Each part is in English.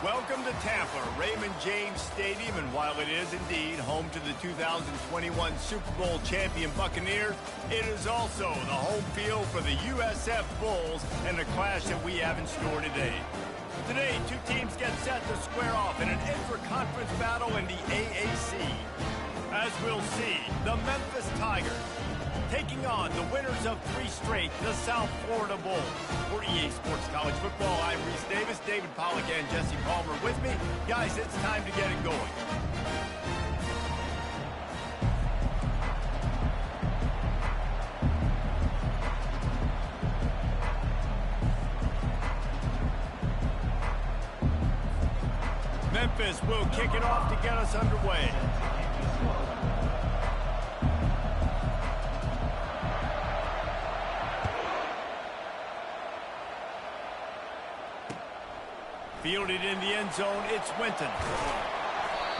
Welcome to Tampa, Raymond James Stadium, and while it is indeed home to the 2021 Super Bowl champion Buccaneers, it is also the home field for the USF Bulls and the clash that we have in store today. Today, two teams get set to square off in an intra-conference battle in the AAC. As we'll see, the Memphis Tigers taking on the winners of 3 straight, the South Florida Bulls. For EA Sports College Football, I'm Reese Davis, David Pollack, and Jesse Palmer with me. Guys, it's time to get it going. Memphis will kick it off to get us underway. Fielded in the end zone, it's Winton.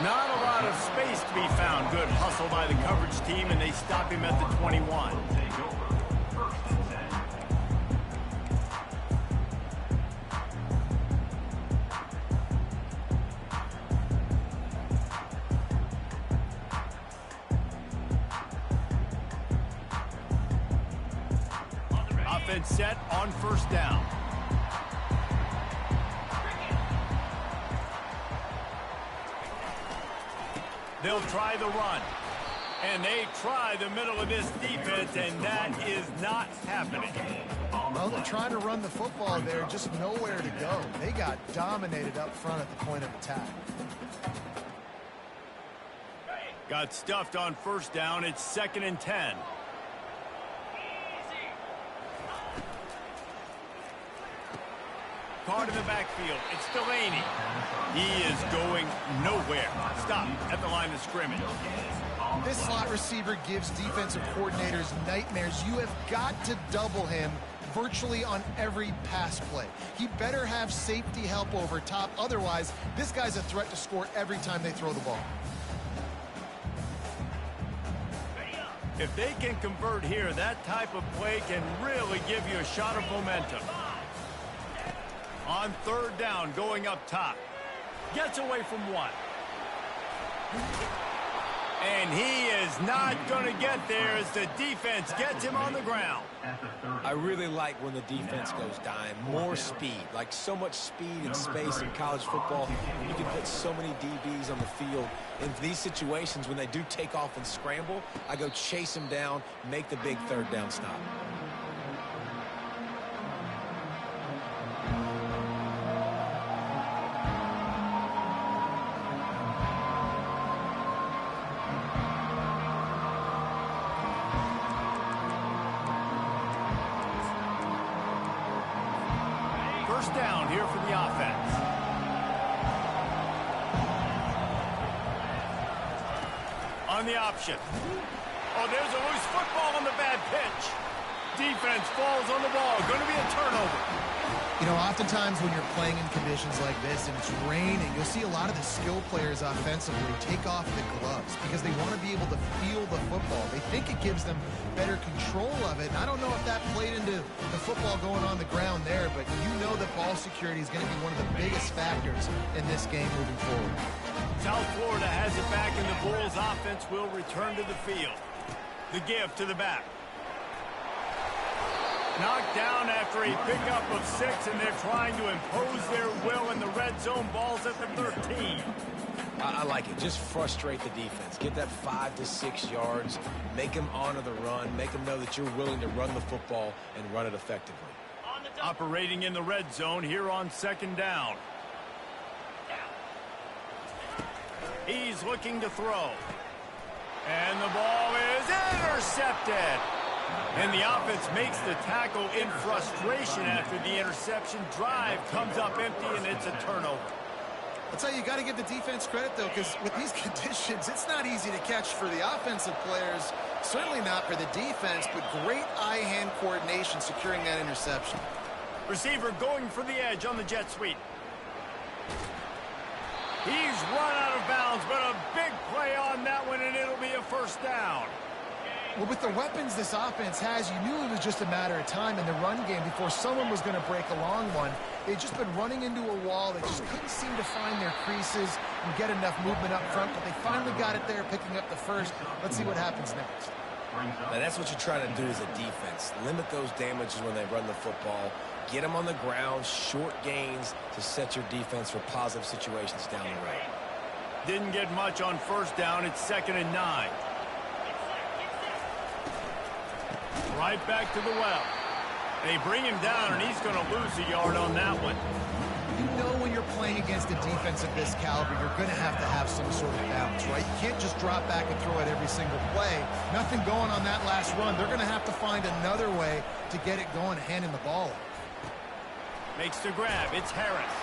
Not a lot of space to be found. Good hustle by the coverage team, and they stop him at the 21. Offense set on first down. They'll try the run. And they try the middle of this defense, and that is not happening. Well, they're trying to run the football there, just nowhere to go. They got dominated up front at the point of attack. Got stuffed on first down. It's 2nd and 10. Card in the backfield. It's Delaney. He is going nowhere. Stop at the line of scrimmage. This slot receiver gives defensive coordinators nightmares. You have got to double him virtually on every pass play. He better have safety help over top. Otherwise, this guy's a threat to score every time they throw the ball. If they can convert here, that type of play can really give you a shot of momentum. On 3rd down, going up top. Gets away from 1. And he is not going to get there as the defense gets him on the ground. I really like when the defense goes dime. More speed, like so much speed and space in college football. You can put so many DBs on the field. In these situations, when they do take off and scramble, I go chase them down, make the big 3rd down stop. First down here for the offense. On the option. Oh, there's a loose football on the bad pitch. Defense falls on the ball. Going to be a turnover. You know, oftentimes when you're playing in conditions like this and it's raining, you'll see a lot of the skill players offensively take off the gloves because they want to be able to feel the football. They think it gives them better control of it. And I don't know if that played into the football going on the ground there, but you know that ball security is going to be one of the biggest factors in this game moving forward. South Florida has it back, and the Bulls offense will return to the field. The give to the back. Knocked down after a pickup of 6, and they're trying to impose their will in the red zone. Ball's at the 13. I like it. Just frustrate the defense. Get that 5 to 6 yards. Make them honor the run. Make them know that you're willing to run the football and run it effectively. Operating in the red zone here on 2nd down. He's looking to throw. And the ball is intercepted. And the offense makes the tackle in frustration after the interception. Drive comes up empty, and it's a turnover. I'll tell you, you got to give the defense credit, though, because with these conditions, it's not easy to catch for the offensive players. Certainly not for the defense, but great eye-hand coordination securing that interception. Receiver going for the edge on the jet sweep. He's run out of bounds, but a big play on that one, and it'll be a first down. Well, with the weapons this offense has, you knew it was just a matter of time in the run game before someone was going to break a long one. They've just been running into a wall. They just couldn't seem to find their creases and get enough movement up front, but they finally got it there, picking up the first. Let's see what happens next. Now, that's what you try to do as a defense. Limit those damages when they run the football. Get them on the ground, short gains to set your defense for positive situations down the road. Didn't get much on first down. It's 2nd and 9. Right back to the well. They bring him down, and he's going to lose a yard on that one. You know when you're playing against a defense of this caliber, you're going to have some sort of balance, right? You can't just drop back and throw it every single play. Nothing going on that last run. They're going to have to find another way to get it going, handing the ball off. Makes the grab. It's Harris.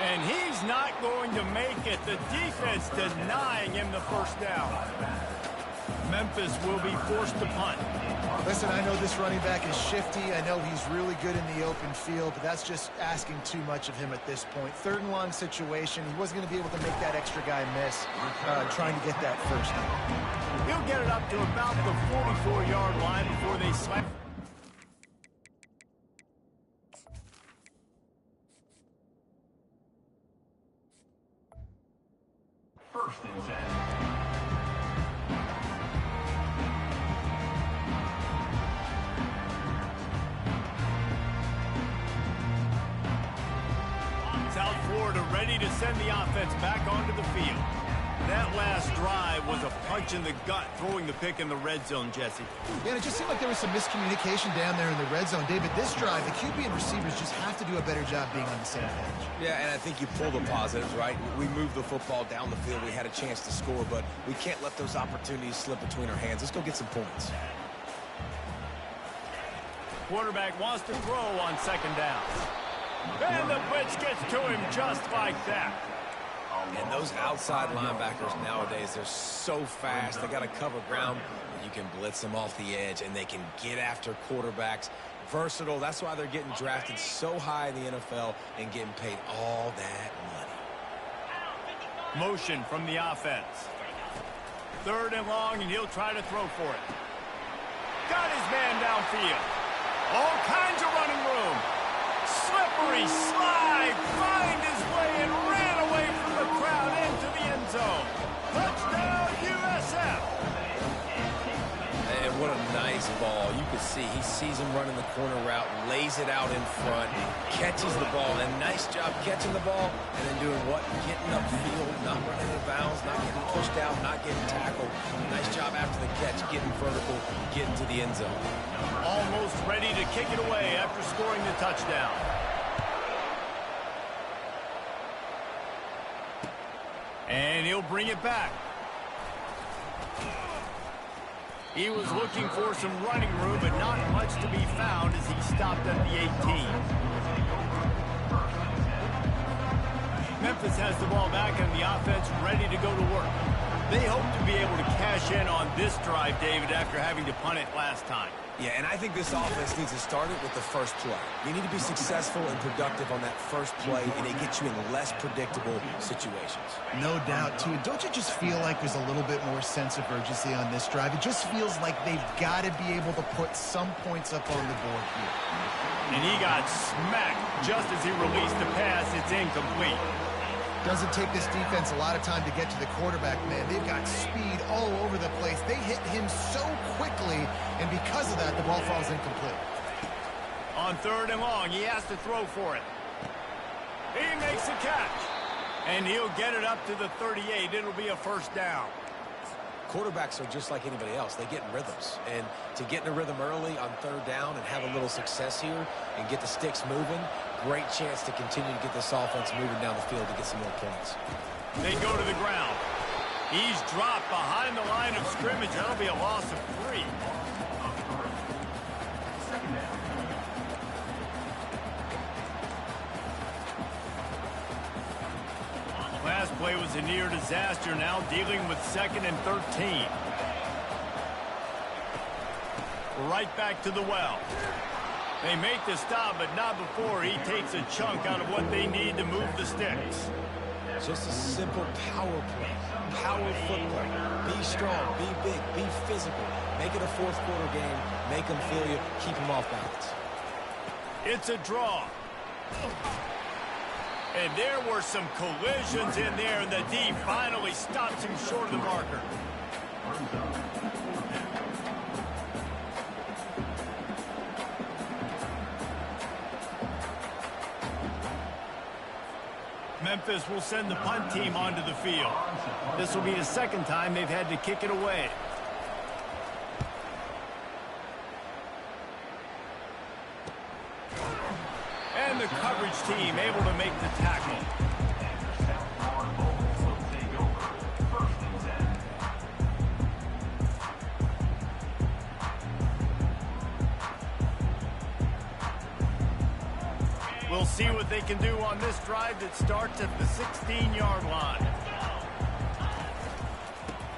And he's not going to make it. The defense denying him the first down. Memphis will be forced to punt. Listen, I know this running back is shifty. I know he's really good in the open field, but that's just asking too much of him at this point. 3rd and long situation. He wasn't going to be able to make that extra guy miss trying to get that first down. He'll get it up to about the 44-yard line before they slap. First and 10. South Florida ready to send the offense back onto the field. That last drive was a punch in the gut, throwing the pick in the red zone, Jesse. Yeah, and it just seemed like there was some miscommunication down there in the red zone. David, this drive, the QB and receivers just have to do a better job being on the same page. Yeah, and I think you pull the positives, right? We moved the football down the field. We had a chance to score, but we can't let those opportunities slip between our hands. Let's go get some points. Quarterback wants to throw on 2nd down. And the blitz gets to him just like that. And those outside linebackers nowadays, they're so fast. They got to cover ground. You can blitz them off the edge, and they can get after quarterbacks. Versatile. That's why they're getting drafted so high in the NFL and getting paid all that money. Motion from the offense. 3rd and long, and he'll try to throw for it. Got his man downfield. All kinds of running room. Slippery slide. Find his way and ran away from the crowd into the end zone. Touchdown, USF. And what a nice ball. You can see he sees him running the corner route, lays it out in front, catches the ball, and nice job catching the ball and then doing what? Getting upfield, not running out of bounds, not getting pushed out, not getting tackled. Nice job after the catch, getting vertical, getting to the end zone. Almost ready to kick it away after scoring the touchdown. And he'll bring it back. He was looking for some running room, but not much to be found as he stopped at the 18. Memphis has the ball back and the offense ready to go to work. They hope to be able to cash in on this drive, David, after having to punt it last time. Yeah, and I think this offense needs to start it with the first play. You need to be successful and productive on that first play, and it gets you in less predictable situations. No doubt, too. Don't you just feel like there's a little bit more sense of urgency on this drive? It just feels like they've got to be able to put some points up on the board here. And he got smacked just as he released the pass. It's incomplete. Doesn't take this defense a lot of time to get to the quarterback, man. They've got speed all over the place. They hit him so quickly, and because of that, the ball falls incomplete. On 3rd and long, he has to throw for it. He makes the catch. And he'll get it up to the 38. It'll be a first down. Quarterbacks are just like anybody else. They get in rhythms. And to get in a rhythm early on 3rd down and have a little success here and get the sticks moving, great chance to continue to get this offense moving down the field to get some more points. They go to the ground. He's dropped behind the line of scrimmage. That'll be a loss of 3. Last play was a near disaster. Now dealing with 2nd and 13. Right back to the well. They make the stop, but not before he takes a chunk out of what they need to move the sticks. Just a simple power play. Power football. Be strong, be big, be physical. Make it a 4th quarter game. Make them feel you. Keep them off balance. It's a draw. And there were some collisions in there, and the D finally stops him short of the marker. Memphis will send the punt team onto the field. This will be the second time they've had to kick it away. And the coverage team able to make the tackle. We'll see what they can do on this drive that starts at the 16-yard line.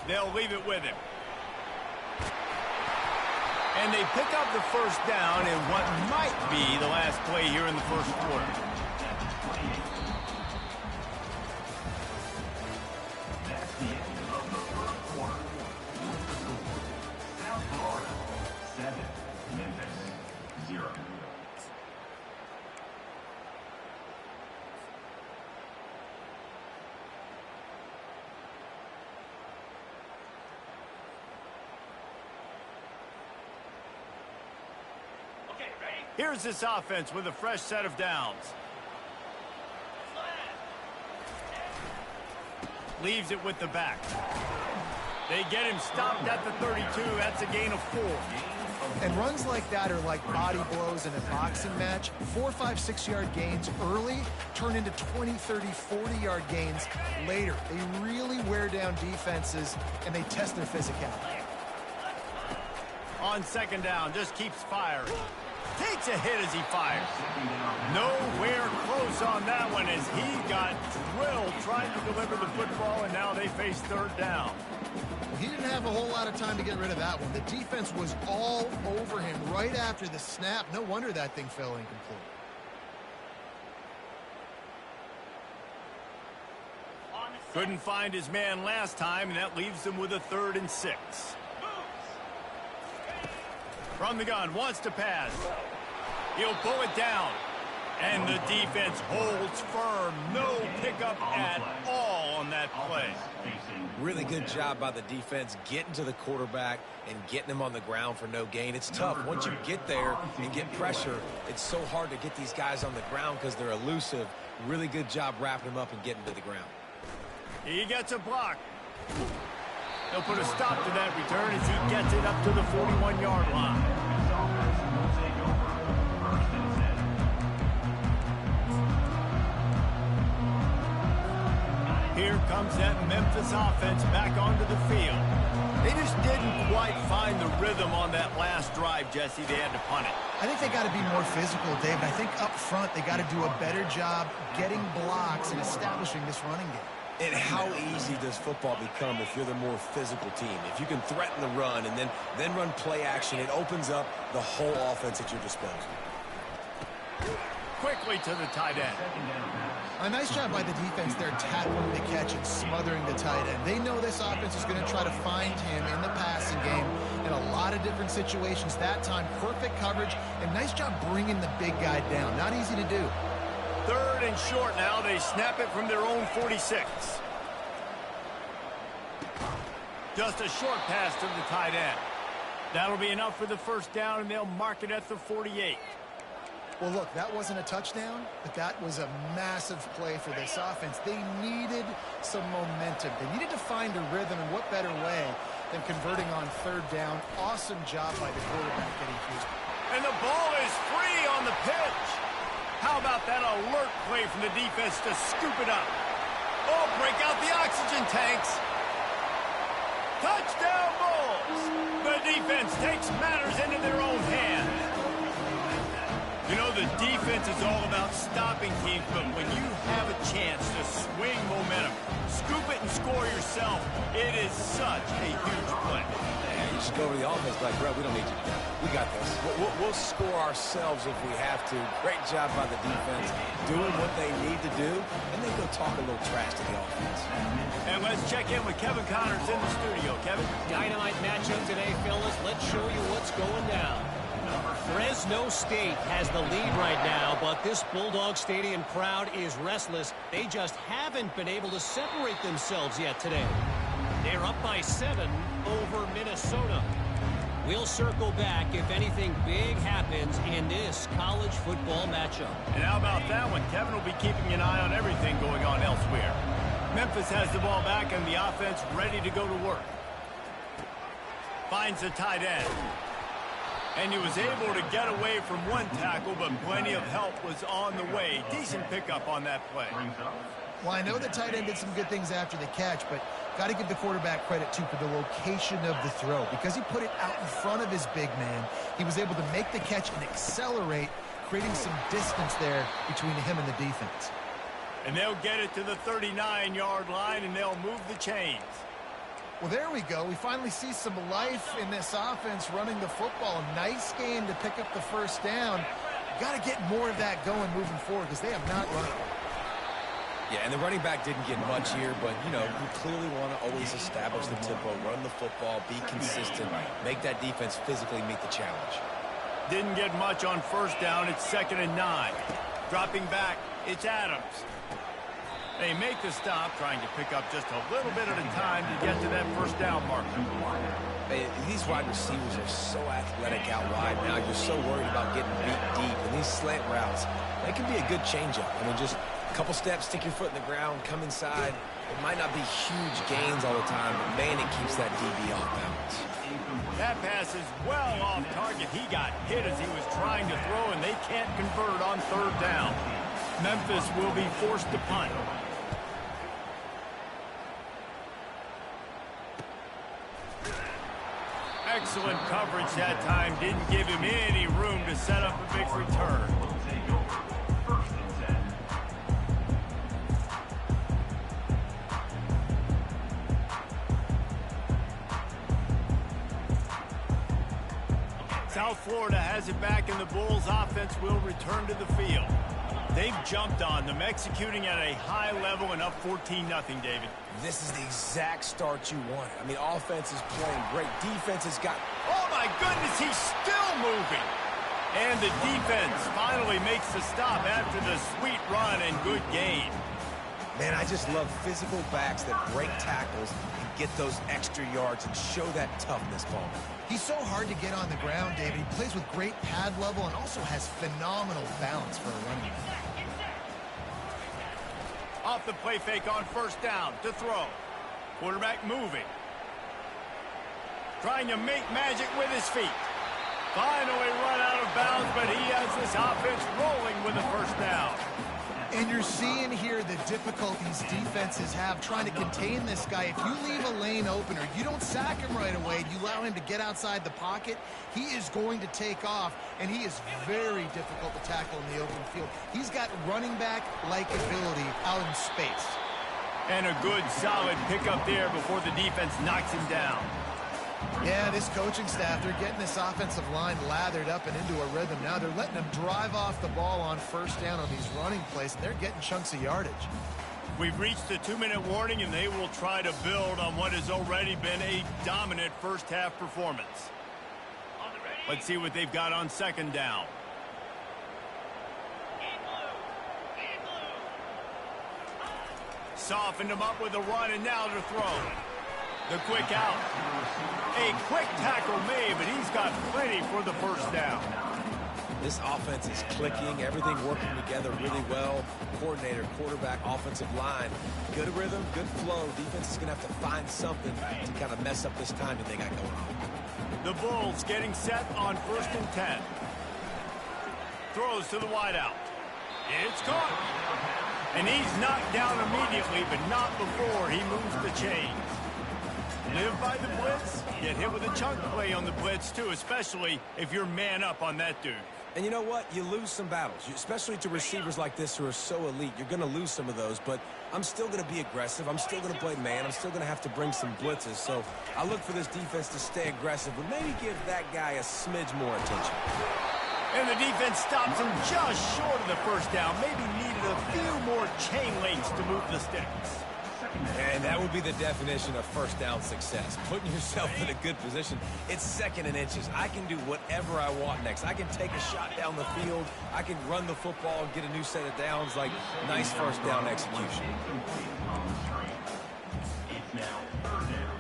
They'll leave it with him. And they pick up the first down in what might be the last play here in the first quarter. That's the end of the first quarter. South Florida, 7. Memphis, 0. Here's this offense with a fresh set of downs. Leaves it with the back. They get him stopped at the 32. That's a gain of 4. And runs like that are like body blows in a boxing match. 4, 5, 6-yard gains early turn into 20, 30, 40-yard gains later. They really wear down defenses, and they test their physicality. On second down, just keeps firing. Takes a hit as he fires. Nowhere close on that one as he got drilled trying to deliver the football, and now they face third down. He didn't have a whole lot of time to get rid of that one. The defense was all over him right after the snap. No wonder that thing fell incomplete. Couldn't find his man last time, and that leaves them with a 3rd and 6. From the gun, wants to pass. He'll pull it down. And the defense holds firm. No pickup at all on that play. Really good job by the defense getting to the quarterback and getting him on the ground for no gain. It's tough. Once you get there and get pressure, it's so hard to get these guys on the ground because they're elusive. Really good job wrapping them up and getting to the ground. He gets a block. They'll put a stop to that return as he gets it up to the 41-yard line. Here comes that Memphis offense back onto the field. They just didn't quite find the rhythm on that last drive, Jesse. They had to punt it. I think they got to be more physical, Dave. I think up front they got to do a better job getting blocks and establishing this running game. And how easy does football become if you're the more physical team? If you can threaten the run and then run play action, it opens up the whole offense at your disposal. Quickly to the tight end. A nice job by the defense there, tackling the catch and smothering the tight end. They know this offense is going to try to find him in the passing game in a lot of different situations. That time, perfect coverage, and nice job bringing the big guy down. Not easy to do. 3rd and short now. They snap it from their own 46. Just a short pass to the tight end. That'll be enough for the first down, and they'll mark it at the 48. Well, look, that wasn't a touchdown, but that was a massive play for this offense. They needed some momentum. They needed to find a rhythm, and what better way than converting on 3rd down. Awesome job by the quarterback getting through. And the ball is free on the pitch. How about that alert play from the defense to scoop it up? Oh, break out the oxygen tanks. Touchdown Bulls. The defense takes matters into their own hands. You know, the defense is all about stopping teams, but when you have a chance to swing momentum, scoop it and score yourself, it is such a huge play. Yeah, you should go over the offense like, bro, we don't need you to do that. We got this. We'll score ourselves if we have to. Great job by the defense doing what they need to do, and then go talk a little trash to the offense. And let's check in with Kevin Connors in the studio. Kevin? Dynamite matchup today, fellas. Let's show you what's going down. Fresno State has the lead right now, but this Bulldog Stadium crowd is restless. They just haven't been able to separate themselves yet today. They're up by 7 over Minnesota. We'll circle back if anything big happens in this college football matchup. And how about that one? Kevin will be keeping an eye on everything going on elsewhere. Memphis has the ball back and the offense ready to go to work. Finds the tight end. And he was able to get away from one tackle, but plenty of help was on the way. Decent pickup on that play. Well, I know the tight end did some good things after the catch, but got to give the quarterback credit, too, for the location of the throw. Because he put it out in front of his big man, he was able to make the catch and accelerate, creating some distance there between him and the defense. And they'll get it to the 39-yard line, and they'll move the chains. Well, there we go. We finally see some life in this offense running the football. Nice game to pick up the first down. Got to get more of that going moving forward because they have not run it. Yeah, and the running back didn't get much here, but, you know, you clearly want to always establish the tempo, run the football, be consistent, make that defense physically meet the challenge. Didn't get much on first down. It's 2nd and 9. Dropping back, it's Adams. They make the stop, trying to pick up just a little bit at a time to get to that first down marker. Hey, these wide receivers are so athletic out wide now. You're so worried about getting beat deep. And these slant routes, they can be a good changeup. I mean, just a couple steps, stick your foot in the ground, come inside. It might not be huge gains all the time, but, man, it keeps that DB off balance. That pass is well off target. He got hit as he was trying to throw, and they can't convert on 3rd down. Memphis will be forced to punt. Excellent coverage that time. Didn't give him any room to set up a big return. South Florida has it back, and the Bulls offense will return to the field. They've jumped on them, executing at a high level and up 14-0, David. This is the exact start you want. I mean, offense is playing great. Defense has got... Oh, my goodness, he's still moving. And the defense finally makes the stop after the sweet run and good gain. Man, I just love physical backs that break tackles and get those extra yards and show that toughness, Paul. He's so hard to get on the ground, David. He plays with great pad level and also has phenomenal balance for a running back. Off the play fake on first down to throw. Quarterback moving. Trying to make magic with his feet. Finally run out of bounds, but he has this offense rolling with the first down. And you're seeing here the difficulties defenses have trying to contain this guy. If you leave a lane open or you don't sack him right away, you allow him to get outside the pocket, he is going to take off, and he is very difficult to tackle in the open field. He's got running back-like ability out in space. And a good, solid pickup there before the defense knocks him down. Yeah, this coaching staff, they're getting this offensive line lathered up and into a rhythm. Now they're letting them drive off the ball on first down on these running plays, and they're getting chunks of yardage. We've reached the 2-minute warning, and they will try to build on what has already been a dominant first-half performance. Let's see what they've got on 2nd down. Softened him up with a run, and now to throw. The quick out. A quick tackle made, but he's got plenty for the first down. This offense is clicking, everything working together really well. Coordinator, quarterback, offensive line. Good rhythm, good flow. Defense is going to have to find something to kind of mess up this timing they got going on. The Bulls getting set on 1st and 10. Throws to the wideout. It's caught. And he's knocked down immediately, but not before he moves the chains. Live by the blitz, get hit with a chunk play on the blitz, too, especially if you're man up on that dude. And you know what? You lose some battles, especially to receivers like this who are so elite. You're going to lose some of those, but I'm still going to be aggressive. I'm still going to play man. I'm still going to have to bring some blitzes. So I look for this defense to stay aggressive, but maybe give that guy a smidge more attention. And the defense stops him just short of the first down. Maybe needed a few more chain links to move the sticks. And that would be the definition of first down success. Putting yourself in a good position. It's second and inches. I can do whatever I want next. I can take a shot down the field. I can run the football and get a new set of downs. Like, nice first down execution. It's now third down.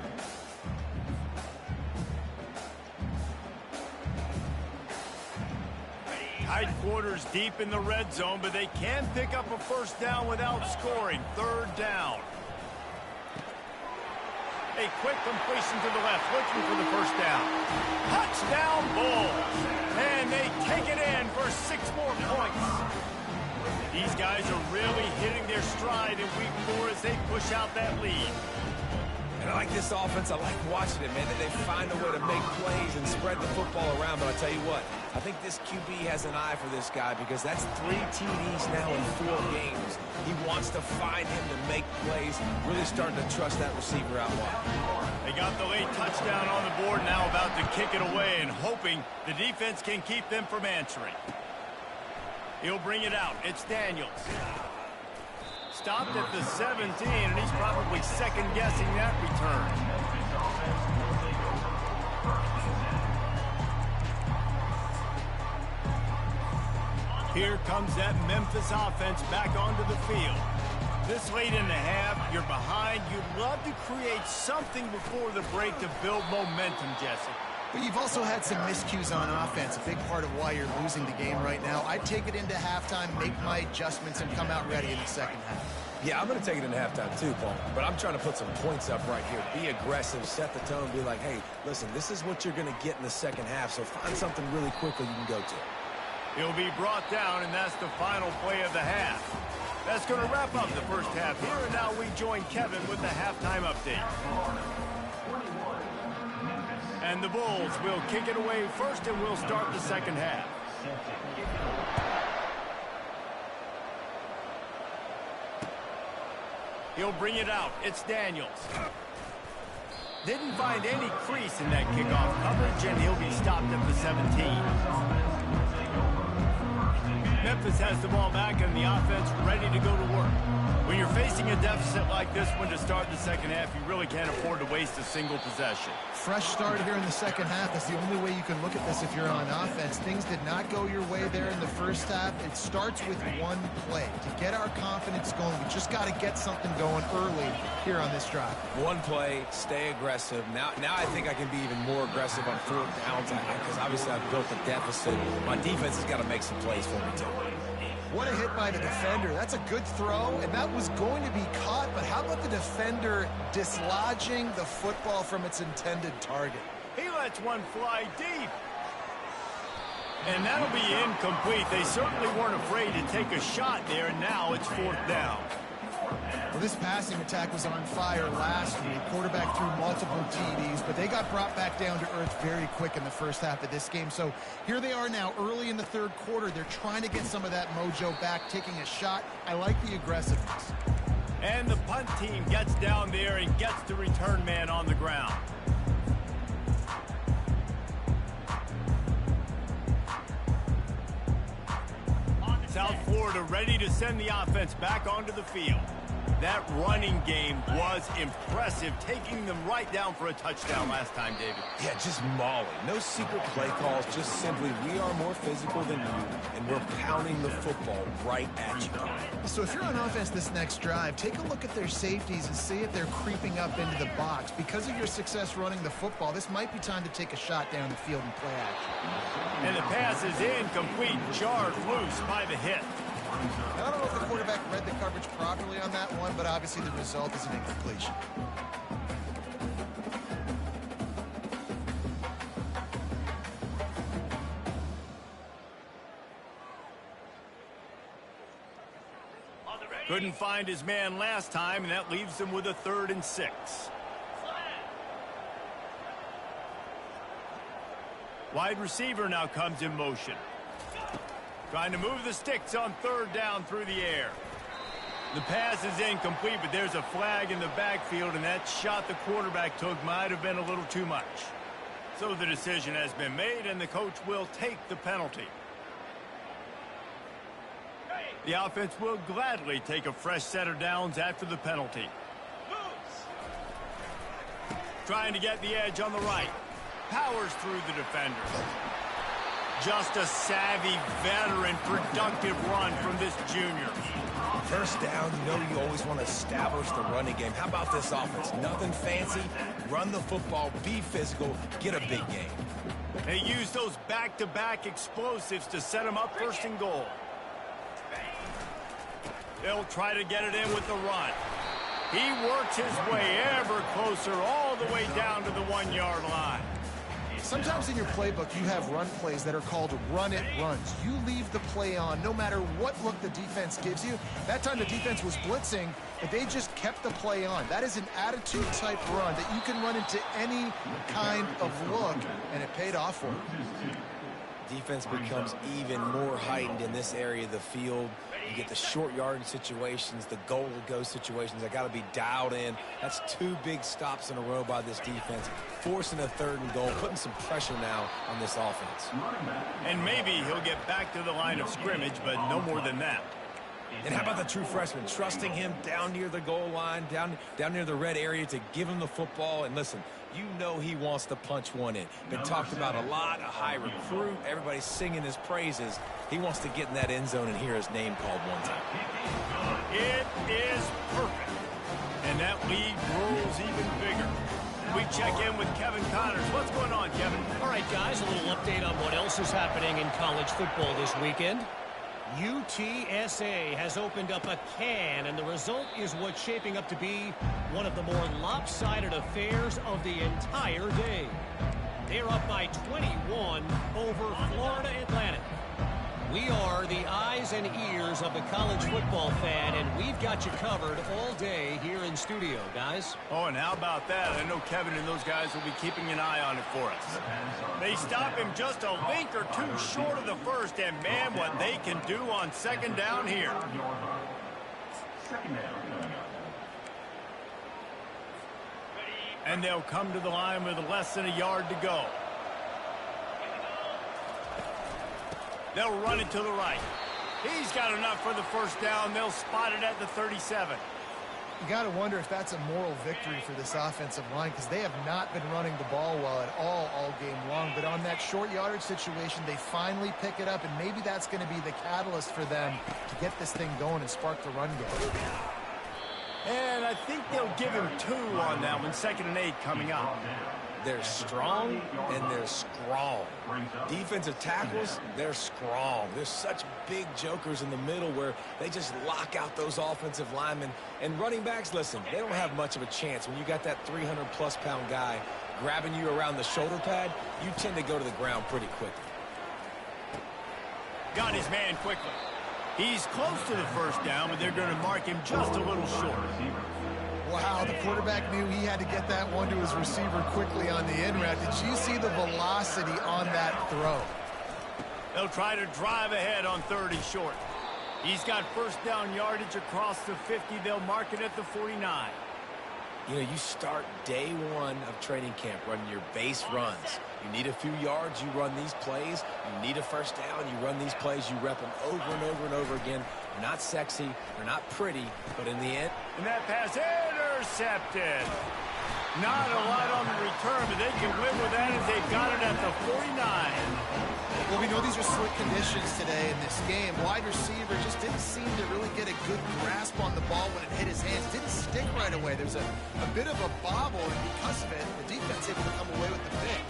Tight quarters deep in the red zone, but they can pick up a first down without scoring. Third down. A quick completion to the left, looking for the first down. Touchdown, Bulls. And they take it in for 6 more points. These guys are really hitting their stride in week 4 as they push out that lead. And I like this offense. I like watching it, man, that they find a way to make plays and spread the football around. But I'll tell you what, I think this QB has an eye for this guy because that's 3 TDs now in 4 games. He wants to find him to make plays, really starting to trust that receiver out wide. They got the late touchdown on the board, now about to kick it away and hoping the defense can keep them from answering. He'll bring it out. It's Daniels. Stopped at the 17, and he's probably second-guessing that return. Here comes that Memphis offense back onto the field. This late in the half, you're behind. You'd love to create something before the break to build momentum, Jesse. But you've also had some miscues on offense, a big part of why you're losing the game right now. I'd take it into halftime, make my adjustments, and come out ready in the second half. Yeah, I'm going to take it into halftime too, Paul. But I'm trying to put some points up right here. Be aggressive, set the tone, be like, hey, listen, this is what you're going to get in the second half, so find something really quickly you can go to. He'll be brought down, and that's the final play of the half. That's going to wrap up the first half here, and now we join Kevin with the halftime update. And the Bulls will kick it away first, and we'll start the second half. He'll bring it out. It's Daniels. Didn't find any crease in that kickoff coverage, and he'll be stopped at the 17. Memphis has the ball back and the offense ready to go to work. When you're facing a deficit like this one to start the second half, you really can't afford to waste a single possession. Fresh start here in the second half is the only way you can look at this if you're on offense. Things did not go your way there in the first half. It starts with one play. To get our confidence going, we just got to get something going early here on this drive. One play, stay aggressive. Now I think I can be even more aggressive on 4th downs because obviously I've built a deficit. My defense has got to make some plays for me too. What a hit by the defender. That's a good throw, and that was going to be caught, but how about the defender dislodging the football from its intended target? He lets one fly deep. And that'll be incomplete. They certainly weren't afraid to take a shot there, and now it's 4th down. Well, this passing attack was on fire last week. Quarterback threw multiple TDs, but they got brought back down to earth very quick in the first half of this game. So here they are now early in the 3rd quarter. They're trying to get some of that mojo back, taking a shot. I like the aggressiveness. And the punt team gets down there and gets the return man on the ground. South Florida ready to send the offense back onto the field. That running game was impressive, taking them right down for a touchdown last time, David. Yeah, just mauling. No secret play calls, just simply we are more physical than you, and we're pounding the football right at you. So if you're on offense this next drive, take a look at their safeties and see if they're creeping up into the box. Because of your success running the football, this might be time to take a shot down the field and play action. And the pass is incomplete, jarred loose by the hit. I don't know if the quarterback read the coverage properly on that one, but obviously the result is an incompletion. Couldn't find his man last time, and that leaves him with a 3rd and 6. Wide receiver now comes in motion. Trying to move the sticks on 3rd down through the air. The pass is incomplete, but there's a flag in the backfield, and that shot the quarterback took might have been a little too much. So the decision has been made, and the coach will take the penalty. The offense will gladly take a fresh set of downs after the penalty. Trying to get the edge on the right. Powers through the defender. Just a savvy, veteran, productive run from this junior. First down, you know you always want to establish the running game. How about this offense? Nothing fancy. Run the football, be physical, get a big game. They use those back-to-back explosives to set them up first and goal. They'll try to get it in with the run. He works his way ever closer all the way down to the 1-yard line. Sometimes in your playbook, you have run plays that are called run-it runs. You leave the play on no matter what look the defense gives you. That time the defense was blitzing, but they just kept the play on. That is an attitude-type run that you can run into any kind of look, and it paid off for them. Defense becomes even more heightened in this area of the field. You get the short yardage situations, the goal-to-go situations. They got to be dialed in. That's 2 big stops in a row by this defense, forcing a 3rd and goal, putting some pressure now on this offense. And maybe he'll get back to the line of scrimmage, but no more than that. And how about the true freshman, trusting him down near the goal line, down near the red area to give him the football. And listen, you know he wants to punch one in. Been talked about a lot, a high recruit. Everybody's singing his praises. He wants to get in that end zone and hear his name called one time. It is perfect. And that lead grows even bigger. We check in with Kevin Connors. What's going on, Kevin? All right, guys, a little update on what else is happening in college football this weekend. UTSA has opened up a can, and the result is what's shaping up to be one of the more lopsided affairs of the entire day. They're up by 21 over Florida Atlantic. We are the eyes and ears of the college football fan, and we've got you covered all day here in studio, guys. Oh, and how about that? I know Kevin and those guys will be keeping an eye on it for us. They stop him just a link or 2 short of the first, and man, what they can do on 2nd down here. And they'll come to the line with less than a yard to go. They'll run it to the right. He's got enough for the first down. They'll spot it at the 37. You got to wonder if that's a moral victory for this offensive line, because they have not been running the ball well at all game long. But on that short yardage situation, they finally pick it up, and maybe that's going to be the catalyst for them to get this thing going and spark the run game. And I think they'll give him 2 on that one. 2nd and 8 coming up. They're strong and they're strong. Defensive tackles, they're strong. There's such big jokers in the middle where they just lock out those offensive linemen. And running backs, listen, they don't have much of a chance. When you got that 300-plus pound guy grabbing you around the shoulder pad, you tend to go to the ground pretty quickly. Got his man quickly. He's close to the first down, but they're going to mark him just a little short. Wow, the quarterback knew he had to get that one to his receiver quickly on the in route. Did you see the velocity on that throw? They'll try to drive ahead on 3rd and short. He's got first down yardage across the 50. They'll mark it at the 49. You know, you start day 1 of training camp running your base runs. You need a few yards, you run these plays. You need a first down, you run these plays. You rep them over and over and over again. They're not sexy, they're not pretty, but in the end... And that pass intercepted. Not a lot on the return, but they can live with that as they've got it at the 49. Well, we know these are slick conditions today in this game. Wide receiver just didn't seem to really get a good grasp on the ball when it hit his hands. Didn't stick right away. There's a bit of a bobble, and because of it, the defense able to come away with the pick.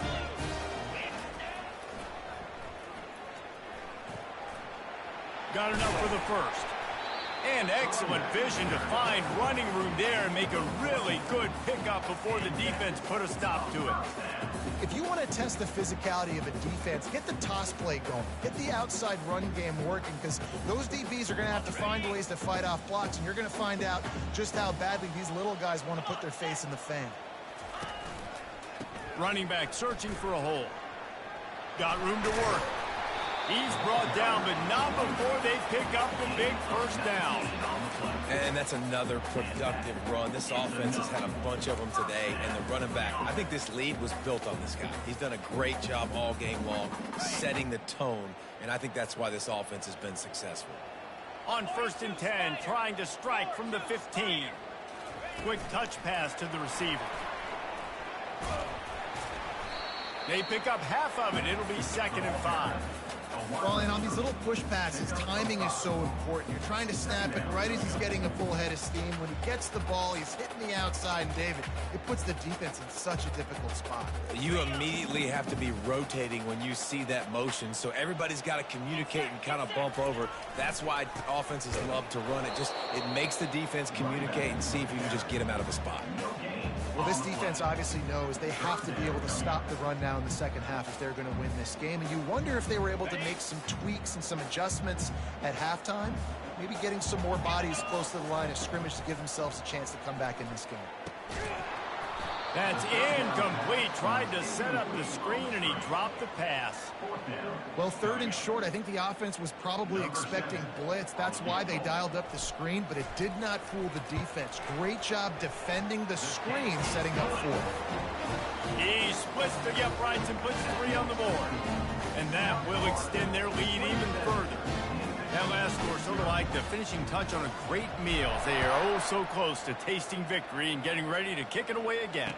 Got enough for the first. And excellent vision to find running room there and make a really good pickup before the defense put a stop to it. If you want to test the physicality of a defense, get the toss play going. Get the outside run game working, because those DBs are going to have to find ways to fight off blocks, and you're going to find out just how badly these little guys want to put their face in the fan. Running back searching for a hole. Got room to work. He's brought down, but not before they pick up the big first down. And that's another productive run. This offense has had a bunch of them today, and the running back, I think this lead was built on this guy. He's done a great job all game long setting the tone, and I think that's why this offense has been successful. On 1st and 10, trying to strike from the 15. Quick touch pass to the receiver. They pick up half of it. It'll be 2nd and 5. Well, and on these little push passes, timing is so important. You're trying to snap it right as he's getting a full head of steam. When he gets the ball, he's hitting the outside, and David, it puts the defense in such a difficult spot. You immediately have to be rotating when you see that motion, so everybody's got to communicate and kind of bump over. That's why offenses love to run it. It makes the defense communicate and see if you can just get him out of a spot. Well, this defense obviously knows they have to be able to stop the run now in the second half if they're going to win this game. And you wonder if they were able to make some tweaks and some adjustments at halftime, maybe getting some more bodies close to the line of scrimmage to give themselves a chance to come back in this game. That's incomplete. Tried to set up the screen, and he dropped the pass. Well, 3rd and short, I think the offense was probably expecting blitz. That's why they dialed up the screen, but it did not fool the defense. Great job defending the screen, setting up 4th. He splits the uprights and puts 3 on the board. And that will extend their lead even further. That last score sort of like the finishing touch on a great meal. They are oh so close to tasting victory and getting ready to kick it away again.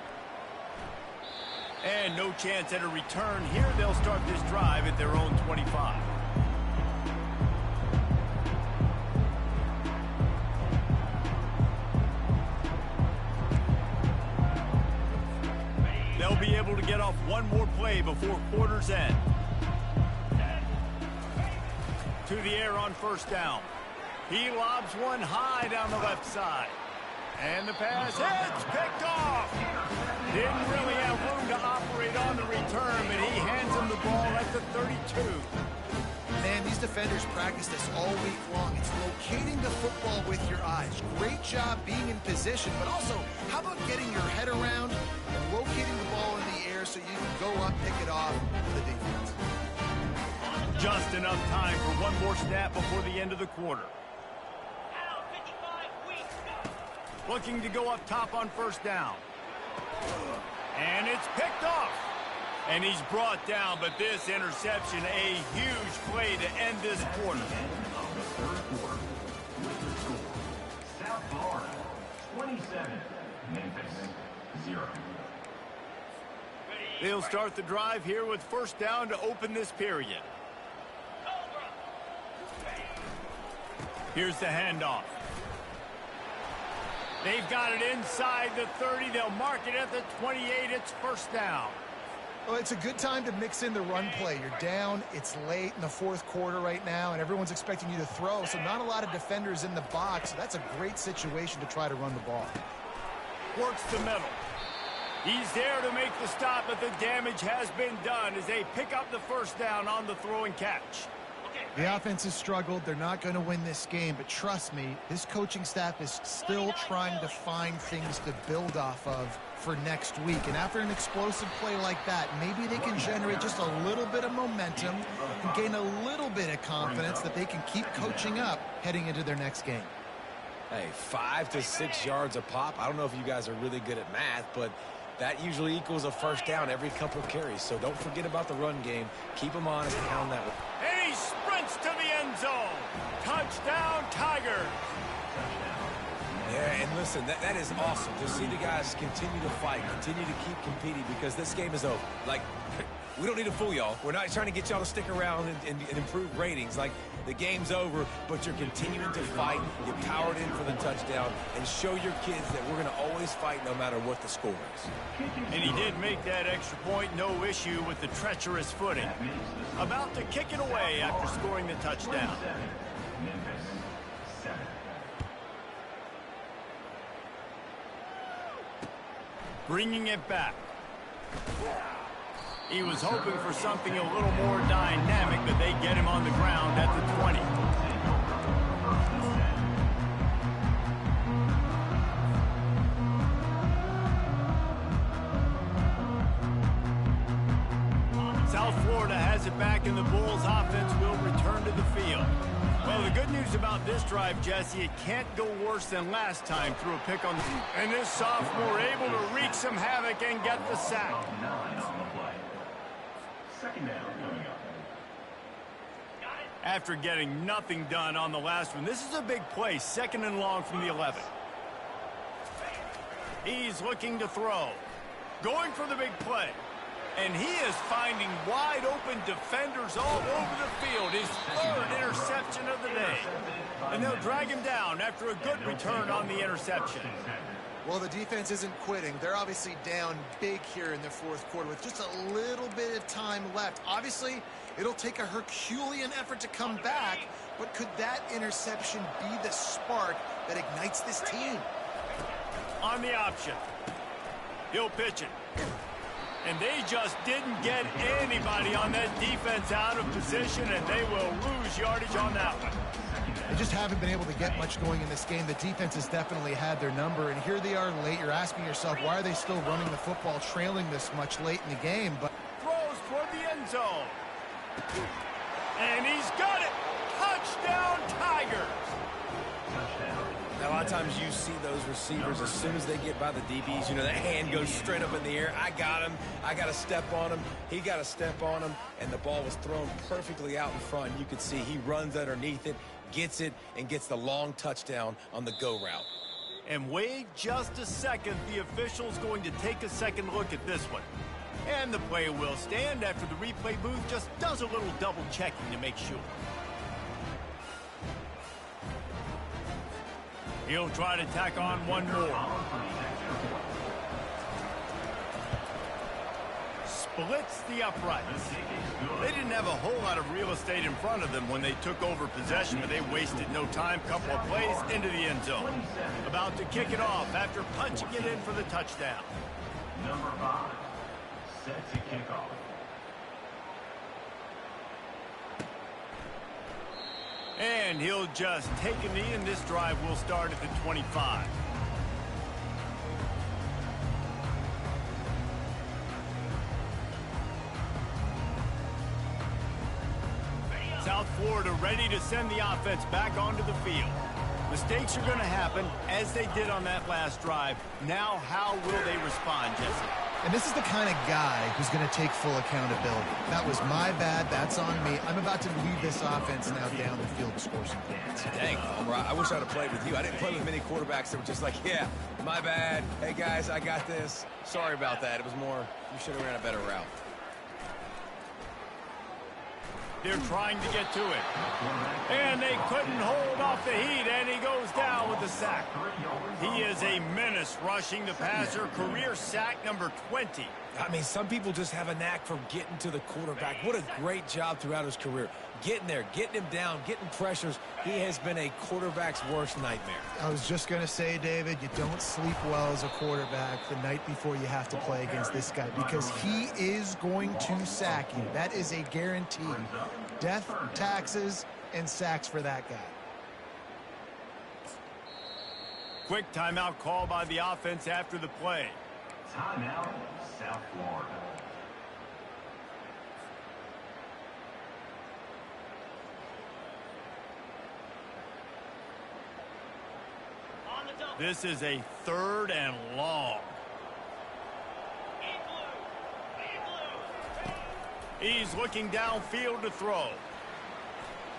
And no chance at a return here. They'll start this drive at their own 25. They'll be able to get off one more play before quarter's end. To the air on 1st down. He lobs one high down the left side. And the pass hits, picked off. Didn't really have room to operate on the return, but he hands him the ball at the 32. Man, these defenders practice this all week long. It's locating the football with your eyes. Great job being in position, but also, how about getting your head around and locating the ball in the air so you can go up, pick it off for the defense. Just enough time for one more snap before the end of the quarter. Looking to go up top on 1st down. And it's picked off. And he's brought down, but this interception, a huge play to end this quarter. South Florida, 27, Memphis, 0. They'll start the drive here with 1st down to open this period. Here's the handoff. They've got it inside the 30. They'll mark it at the 28. It's 1st down. Well, it's a good time to mix in the run play. You're down, it's late in the 4th quarter right now, and everyone's expecting you to throw, so not a lot of defenders in the box. So that's a great situation to try to run the ball. Works the middle. He's there to make the stop, but the damage has been done as they pick up the 1st down on the throw and catch. The offense has struggled. They're not going to win this game, but trust me, this coaching staff is still trying to find things to build off of for next week. And after an explosive play like that, maybe they can generate just a little bit of momentum and gain a little bit of confidence that they can keep coaching up heading into their next game. Hey, 5 to 6 yards a pop. I don't know if you guys are really good at math, but that usually equals a 1st down every couple of carries. So don't forget about the run game. Keep them honest and pound that one. And he sprints to the end zone. Touchdown, Tigers. Yeah, and listen, that is awesome to see the guys continue to fight, continue to keep competing, because this game is over. Like, we don't need to fool y'all. We're not trying to get y'all to stick around and improve ratings. Like, the game's over, but you're continuing to fight. You powered in for the touchdown, and show your kids that we're going to always fight no matter what the score is. And he did make that extra point, no issue with the treacherous footing. About to kick it away after scoring the touchdown. Memphis, 7. Bringing it back. He was hoping for something a little more dynamic, but they get him on the ground at the 20. South Florida has it back, and the Bulls offense will return to the field. Well, the good news about this drive, Jesse, it can't go worse than last time through a pick on the... And this sophomore able to wreak some havoc and get the sack. 9 on the play. 2nd down coming up. After getting nothing done on the last one, this is a big play, 2nd and long from the 11. He's looking to throw. going for the big play. And he is finding wide-open defenders all over the field. His third interception of the day. And they'll drag him down after a good return on the interception. Well, the defense isn't quitting. They're obviously down big here in the fourth quarter with just a little bit of time left. Obviously, it'll take a Herculean effort to come back, but could that interception be the spark that ignites this team? On the option. He'll pitch it. And they just didn't get anybody on that defense out of position, and they will lose yardage on that one. They just haven't been able to get much going in this game. The defense has definitely had their number, and here they are late. You're asking yourself, why are they still running the football, trailing this much late in the game? But throws toward the end zone. And he's got it. Touchdown, Tigers. Now, a lot of times you see those receivers, as soon as they get by the DBs, you know, that hand goes straight up in the air. I got him. I got to step on him. He got to step on him. And the ball was thrown perfectly out in front. You could see he runs underneath it, gets it, and gets the long touchdown on the go route. And wait just a second. The official's going to take a second look at this one. And the play will stand after the replay booth just does a little double checking to make sure. He'll try to tack on one more. Splits the uprights. They didn't have a whole lot of real estate in front of them when they took over possession, but they wasted no time. Couple of plays into the end zone. About to kick it off after punching it in for the touchdown. Number 5, set to kick off. And he'll just take a knee, and this drive will start at the 25. South Florida ready to send the offense back onto the field. Mistakes are going to happen, as they did on that last drive. Now, how will they respond, Jesse? And this is the kind of guy who's going to take full accountability. That was my bad. That's on me. I'm about to lead this offense now down the field to score some points. Dang, Homer, I wish I'd have played with you. I didn't play with many quarterbacks that were just like, yeah, my bad. Hey, guys, I got this. Sorry about that. It was more, you should have ran a better route. They're trying to get to it. And they couldn't hold off the heat, and he goes down with the sack. He is a menace rushing the passer. Career sack number 20. I mean, some people just have a knack for getting to the quarterback. What a great job throughout his career. Getting there, getting him down, getting pressures. He has been a quarterback's worst nightmare. I was just going to say, David, you don't sleep well as a quarterback the night before you have to play against this guy, because he is going to sack you. That is a guarantee. Death, taxes, and sacks for that guy. Quick timeout call by the offense after the play. Timeout, South Florida. This is a 3rd and long. He's looking downfield to throw.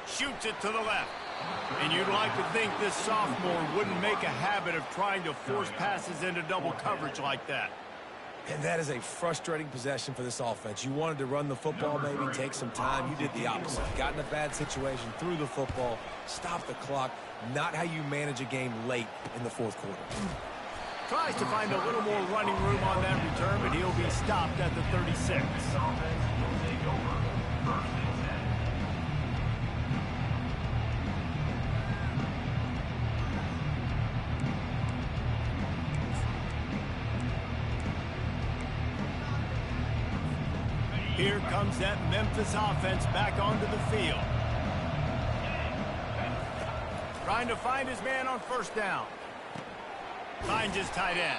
Shoots it to the left. And you'd like to think this sophomore wouldn't make a habit of trying to force passes into double coverage like that. And that is a frustrating possession for this offense. You wanted to run the football, maybe take some time. You did the opposite. You got in a bad situation, threw the football, stopped the clock. Not how you manage a game late in the fourth quarter. Tries to find a little more running room on that return, but he'll be stopped at the 36. Here comes that Memphis offense back onto the field. Trying to find his man on first down. Finds his tight end.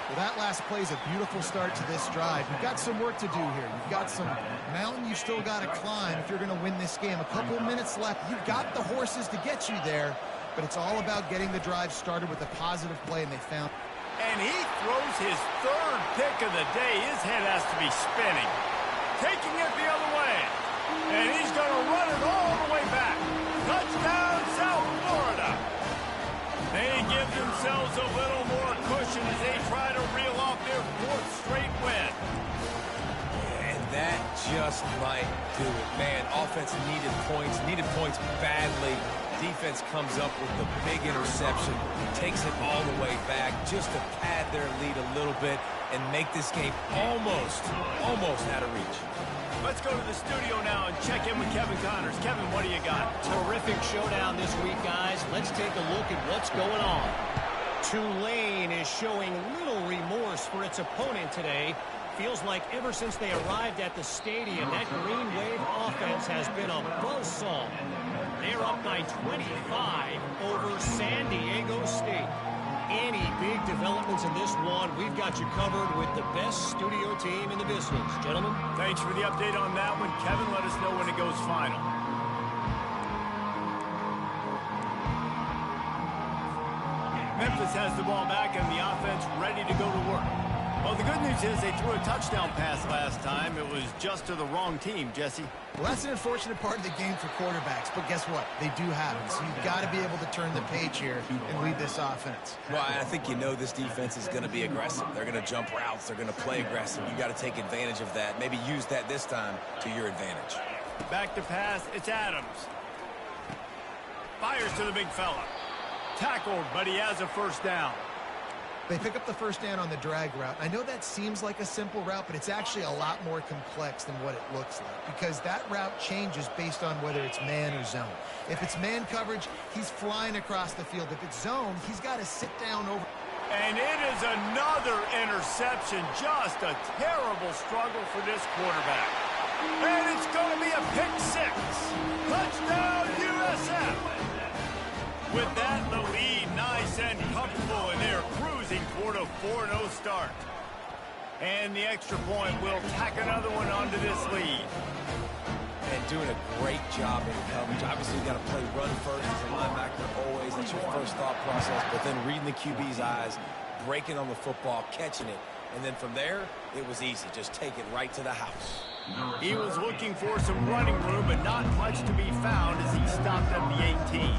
Well, that last play is a beautiful start to this drive. You've got some work to do here. You've got some mountain you still got to climb if you're going to win this game. A couple minutes left. You've got the horses to get you there, but it's all about getting the drive started with a positive play, and they found. And he throws his 3rd pick of the day. His head has to be spinning. Taking it the other way. And he's going to run it all the way back. Touchdown, South Florida. They give themselves a little more cushion as they try to reel off their 4th straight just might do it. Man, offense needed points badly. Defense comes up with the big interception, takes it all the way back just to pad their lead a little bit and make this game almost out of reach. Let's go to the studio now and check in with Kevin Connors. Kevin, what do you got? Terrific showdown this week, guys. Let's take a look at what's going on. Tulane is showing little remorse for its opponent today. Feels like ever since they arrived at the stadium, that Green Wave offense has been a buzzsaw. They're up by 25 over San Diego State. Any big developments in this one, we've got you covered with the best studio team in the business. Gentlemen. Thanks for the update on that one. Kevin, let us know when it goes final. Memphis has the ball back and the offense ready to go to work. Well, the good news is they threw a touchdown pass last time. It was just to the wrong team, Jesse. Well, that's an unfortunate part of the game for quarterbacks, but guess what? They do have it, so you've got to be able to turn the page here and lead this offense. Well, I think you know this defense is going to be aggressive. They're going to jump routes. They're going to play aggressive. You got to take advantage of that. Maybe use that this time to your advantage. Back to pass. It's Adams. Fires to the big fella. Tackled, but he has a first down. They pick up the first down on the drag route. I know that seems like a simple route, but it's actually a lot more complex than what it looks like because that route changes based on whether it's man or zone. If it's man coverage, he's flying across the field. If it's zone, he's got to sit down over. And it is another interception. Just a terrible struggle for this quarterback. And it's going to be a pick six. Touchdown, USF. With that, the lead nice and comfortable, and they're cruising toward a 4-0 start. And the extra point will tack another one onto this lead. And doing a great job in coverage. Obviously, you got to play run first as a linebacker always. That's your first thought process. But then reading the QB's eyes, breaking on the football, catching it. And then from there, it was easy. Just take it right to the house. He was looking for some running room, but not much to be found as he stopped at the 18.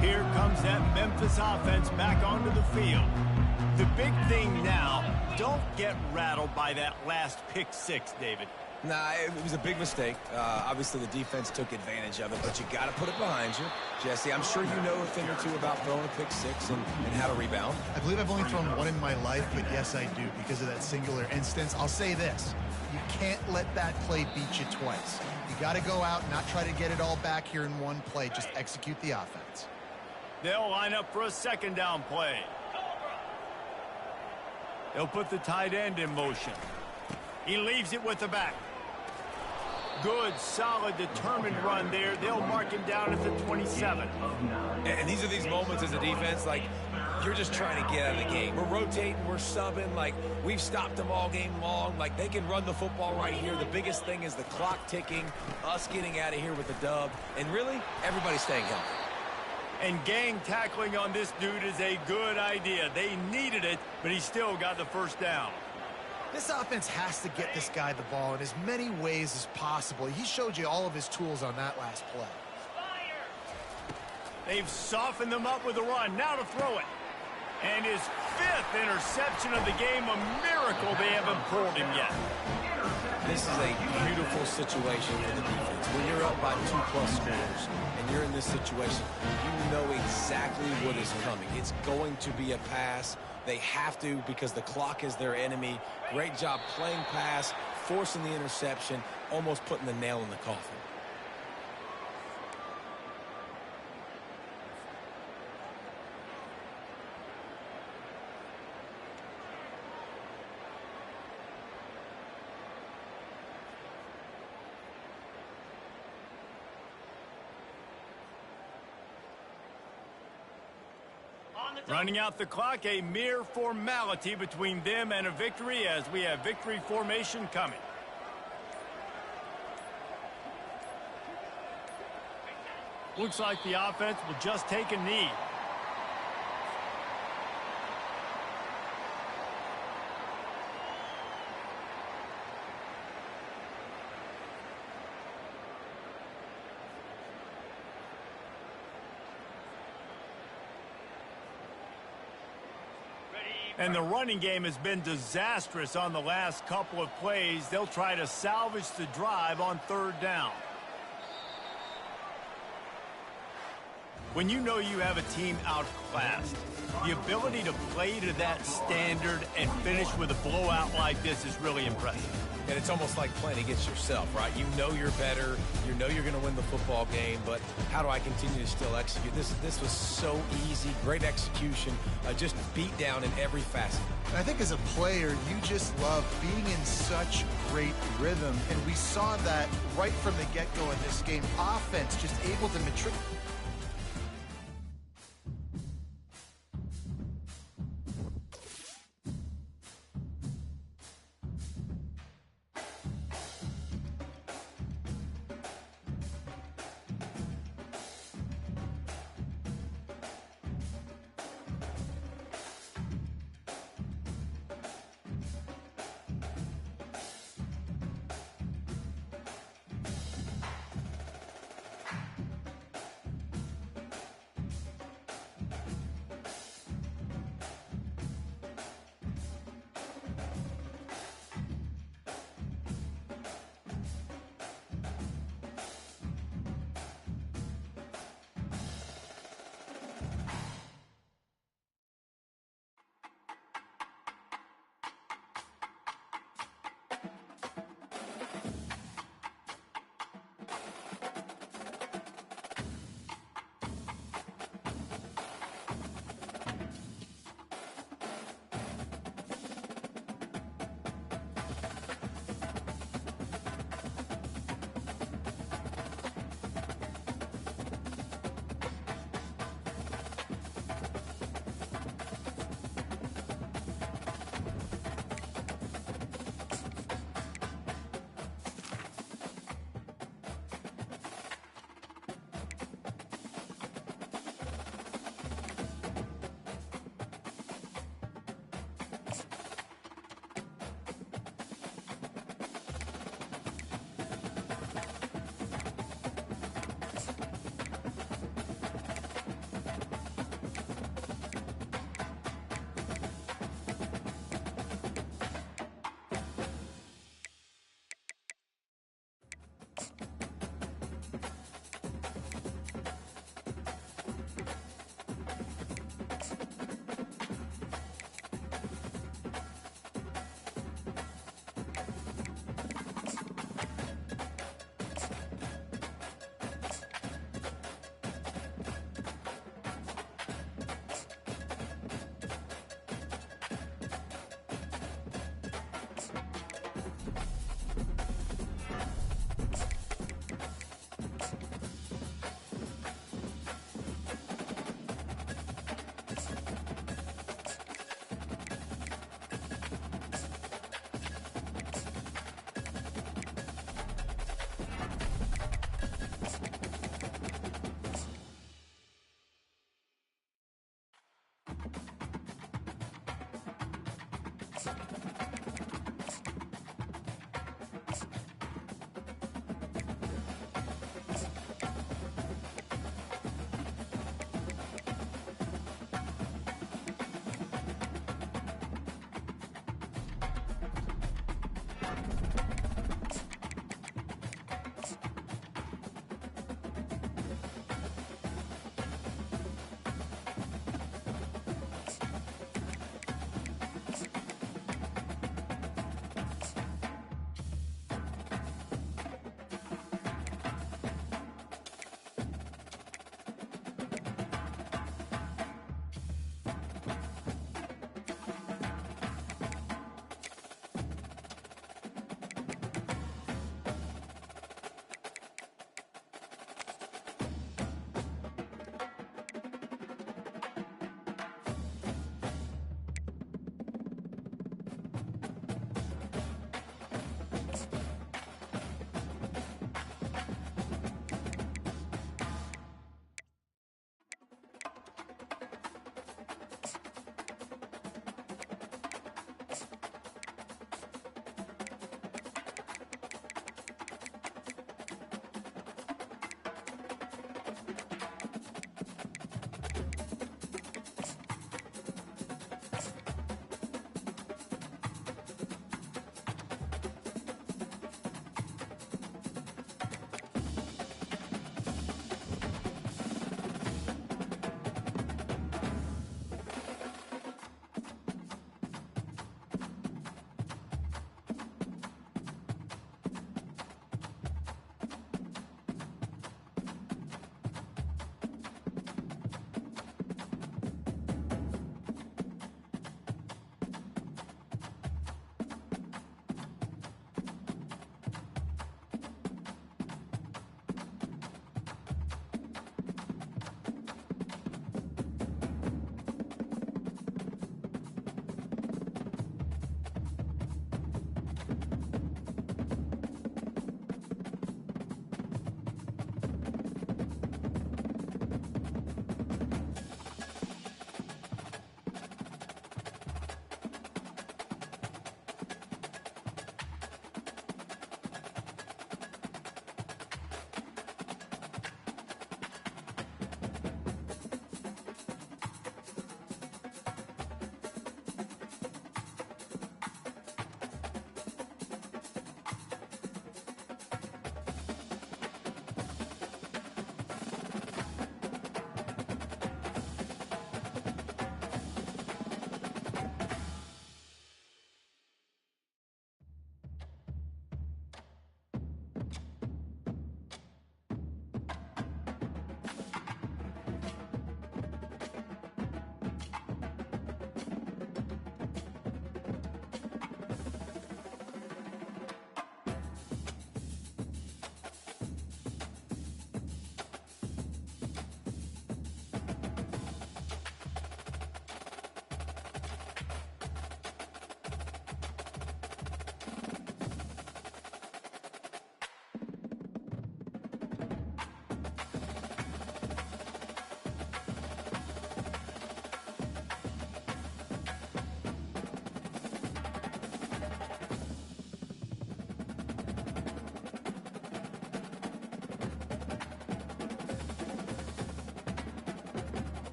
Here comes that Memphis offense back onto the field. The big thing now, don't get rattled by that last pick six, David. Nah, it was a big mistake. Obviously, the defense took advantage of it, but you got to put it behind you. Jesse, I'm sure you know a thing or two about throwing a pick six and how to rebound. I believe I've only thrown one in my life, but yes, I do because of that singular instance. I'll say this. You can't let that play beat you twice. You got to go out and not try to get it all back here in one play. Just execute the offense. They'll line up for a second down play. They'll put the tight end in motion. He leaves it with the back. Good, solid, determined run there. They'll mark him down at the 27. And these are these moments as a defense, like, you're just trying to get out of the game. We're rotating, we're subbing, like, we've stopped them all game long. Like, they can run the football right here. The biggest thing is the clock ticking, us getting out of here with the dub, and really, everybody staying healthy. And gang tackling on this dude is a good idea. They needed it, but he still got the first down. This offense has to get this guy the ball in as many ways as possible. He showed you all of his tools on that last play. They've softened them up with a run. Now to throw it. And his fifth interception of the game, a miracle they haven't pulled him yet. This is a beautiful situation for the defense. When you're up by 2+ scores and you're in this situation, you know exactly what is coming. It's going to be a pass. They have to because the clock is their enemy. Great job playing pass, forcing the interception, almost putting the nail in the coffin. Running out the clock, a mere formality between them and a victory as we have victory formation coming. Looks like the offense will just take a knee. And the running game has been disastrous on the last couple of plays. They'll try to salvage the drive on 3rd down. When you know you have a team outclassed, the ability to play to that standard and finish with a blowout like this is really impressive. And it's almost like playing against yourself, right? You know you're better. You know you're going to win the football game, but how do I continue to still execute? This was so easy, great execution, just beat down in every facet. And I think as a player, you just love being in such great rhythm, and we saw that right from the get-go in this game. Offense just able to matriculate.